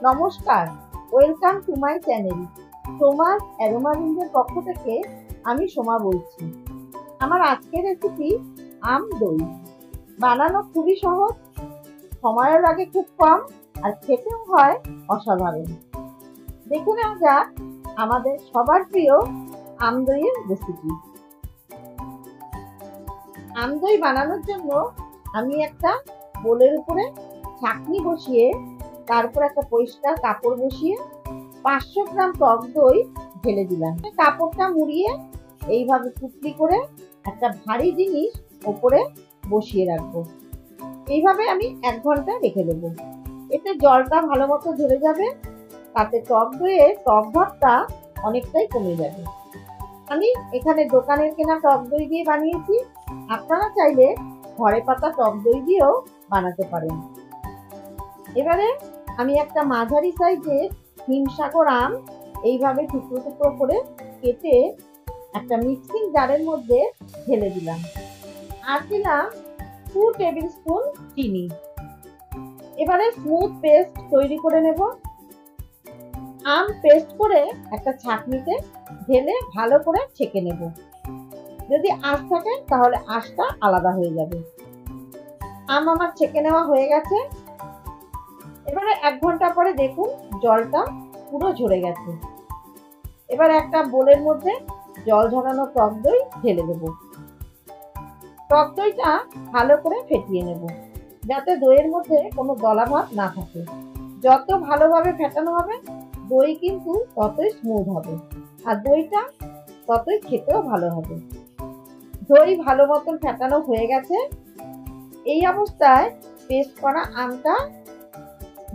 নমস্কার, welcome to my channel. সোমার aroma রেঞ্জের পক্ষ থেকে আমি সোমা বলছি। আমার আজকের রেসিপি আম দই। বানানো খুবই সহজ, সময়ের লাগে খুব কম, আর খেতেও হয় অসাধারণ। দেখে নেওয়া যাক আমাদের সবার প্রিয় আম দইয়ের রেসিপি। আম দই বানানোর জন্য আমি একটা বোলের উপরে ছাঁকনি বসিয়ে, তারপর একটা পরিষ্কার কাপড় বসিয়ে 500 গ্রাম টক দই ঢেলে দিলাম। কাপড়টা মুড়িয়ে এইভাবে পুটলি করে একটা ভারী জিনিস ওপরে বসিয়ে রাখবো। এইভাবে আমি 1 ঘন্টা রেখে দেবো। এতে জলটা ভালো মতো ঝরে যাবে, তাতে টক দইয়ের টক ভাবটা অনেকটাই কমে যাবে। আমি এখানে দোকানের কেনা টক দই দিয়ে বানিয়েছি, আপনারা চাইলে ঘরে পাতা টক দই দিয়েও বানাতে পারেন। এবারে আমি একটা মাঝারি সাইজের হিমসাগর আম এইভাবে টুকরো টুকরো করে কেটে একটা মিক্সিং জারের মধ্যে ঢেলে দিলাম। আর দিলাম 2 টেবিল স্পুন চিনি। এবারে স্মুথ পেস্ট তৈরি করে নেব। আম পেস্ট করে একটা ছাঁকনিতে ঢেলে ভালো করে ছেঁকে নেব। যদি আঁশ থাকে তাহলে আঁশটা আলাদা হয়ে যাবে। আম আমার ছেঁকে নেওয়া হয়ে গেছে। এবারে 1 ঘন্টা পরে দেখুন জলটা পুরো ঝরে গেছে। এবার একটা বোলের মধ্যে জল ঝরানো টক দই ঢেলে দেব। টক দইটা ভালো করে ফেটিয়ে নেব, যাতে দইয়ের মধ্যে কোনো দলাভাব না থাকে। যত ভালোভাবে ফেটানো হবে দই কিন্তু ততই স্মুথ হবে, আর দইটা ততই খেতেও ভালো হবে। দই ভালো মতন ফেটানো হয়ে গেছে। এই অবস্থায় পেস্ট করা আমটা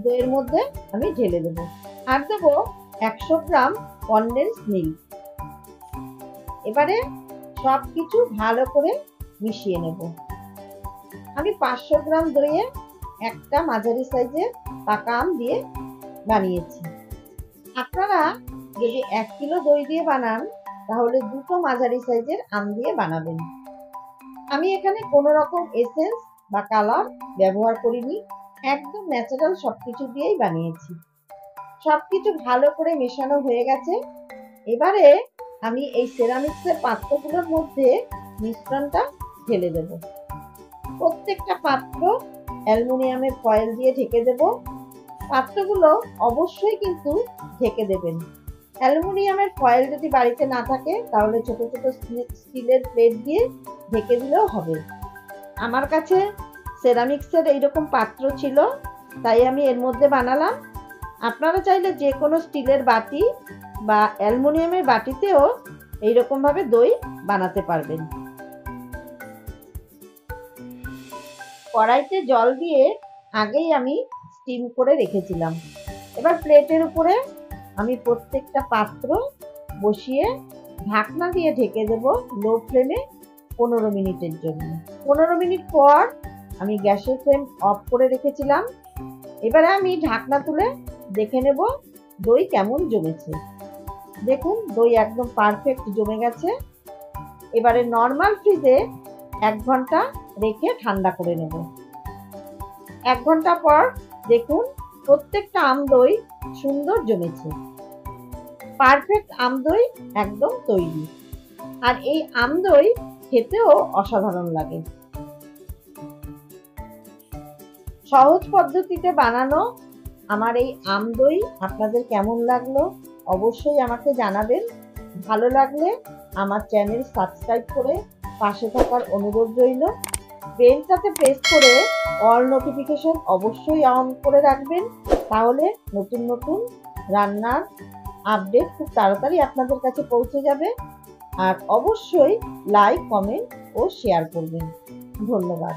দইয়ের মধ্যে আমি ঢেলে দেবো। আর দেবো 100 গ্রাম কনডেন্স মিল্ক। এবারে সবকিছু ভালো করে মিশিয়ে নেব। আমি 500 গ্রাম দইয়ে একটা মাঝারি সাইজের পাকা আম দিয়ে বানিয়েছি। আপনারা যদি 1 কিলো দই দিয়ে বানান তাহলে 2টো মাঝারি সাইজের আম দিয়ে বানাবেন। আমি এখানে কোনো রকম এসেন্স বা কালার ব্যবহার করিনি, একদম ন্যাচারাল সবকিছু দিয়েই বানিয়েছি। সবকিছু ভালো করে মেশানো হয়ে গেছে। এবারে আমি এই সেরামিক্সের পাত্রগুলোর মধ্যে মিশ্রণটা ঢেলে দেব। প্রত্যেকটা পাত্র অ্যালুমিনিয়ামের ফয়েল দিয়ে ঢেকে দেব। পাত্রগুলো অবশ্যই কিন্তু ঢেকে দেবেন। অ্যালুমিনিয়ামের ফয়েল যদি বাড়িতে না থাকে তাহলে ছোট ছোট স্টিলের প্লেট দিয়ে ঢেকে দিলেও হবে। আমার কাছে সেরামিক্সের এইরকম পাত্র ছিল, তাই আমি এর মধ্যে বানালাম। আপনারা চাইলে যে কোনো স্টিলের বাটি বা অ্যালুমিনিয়ামের বাটিতেও এইরকম ভাবে দই বানাতে পারবেন। কড়াইতে জল দিয়ে আগেই আমি স্টিম করে রেখেছিলাম। এবার প্লেটের উপরে আমি প্রত্যেকটা পাত্র বসিয়ে ঢাকনা দিয়ে ঢেকে দেব লো ফ্লেমে 15 মিনিটের জন্য। 15 মিনিট পর আমি গ্যাসের ফ্লেম অফ করে রেখেছিলাম। এবারে আমি ঢাকনা তুলে দেখে নেব দই কেমন জমেছে। দেখুন দই একদম পারফেক্ট জমে গেছে। এবারে নর্মাল ফ্রিজে 1 ঘন্টা রেখে ঠান্ডা করে নেব। 1 ঘন্টা পর দেখুন প্রত্যেকটা আম দই সুন্দর জমেছে। পারফেক্ট আম দই একদম তৈরি। আর এই আম দই খেতেও অসাধারণ লাগে। সহজ পদ্ধতিতে বানানো আমার এই আম দই আপনাদের কেমন লাগলো অবশ্যই আমাকে জানাবেন। ভালো লাগলে আমার চ্যানেল সাবস্ক্রাইব করে পাশে থাকার অনুরোধ রইল। বেলটাতে প্রেস করে অল নোটিফিকেশন অবশ্যই অন করে রাখবেন, তাহলে নতুন নতুন রান্নার আপডেট খুব তাড়াতাড়ি আপনাদের কাছে পৌঁছে যাবে। আর অবশ্যই লাইক, কমেন্ট ও শেয়ার করবেন। ধন্যবাদ।